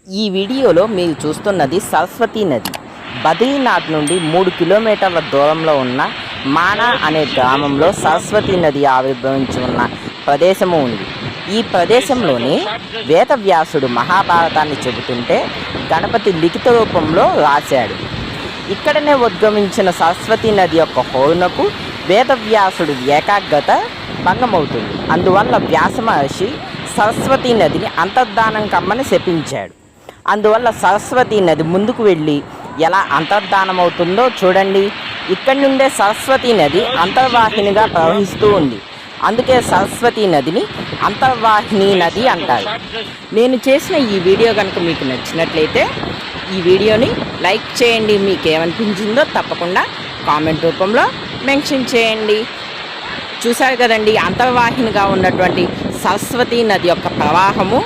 ఈ వీడియోలో మీరు చూస్తున్నది సరస్వతీ నది. బద్రీనాథ్ నుండి 3 కిలోమీటర్ల దూరంలో ఉన్న మానా అనే గ్రామంలో సరస్వతీ నది ఆవిర్భవించి ఉన్న ప్రదేశము ఉంది. ఈ ప్రదేశంలోనే వేదవ్యాసుడు మహాభారతాన్ని చెబుతుంటే గణపతి లిఖిత రూపంలో రాశాడు. ఇక్కడనే ఉద్గమించిన సరస్వతీ నది యొక్క హోరునకు వేదవ్యాసుడు ఏకాగ్రత భంగమవుతుంది. అందువల్ల వ్యాస మహర్షి సరస్వతీ నదిని అంతర్ధానం కమ్మని శపించాడు. అందువల్ల సరస్వతీ నది ముందుకు వెళ్ళి ఎలా అంతర్ధానమవుతుందో చూడండి. ఇక్కడి నుండే సరస్వతీ నది అంతర్వాహినిగా ప్రవహిస్తూ ఉంది. అందుకే సరస్వతీ నదిని అంతర్వాహిని నది అంటారు. నేను చేసిన ఈ వీడియో కనుక మీకు నచ్చినట్లయితే ఈ వీడియోని లైక్ చేయండి. మీకు ఏమనిపించిందో తప్పకుండా కామెంట్ రూపంలో మెన్షన్ చేయండి. చూశారు కదండి, అంతర్వాహినిగా ఉన్నటువంటి సరస్వతీ నది యొక్క ప్రవాహము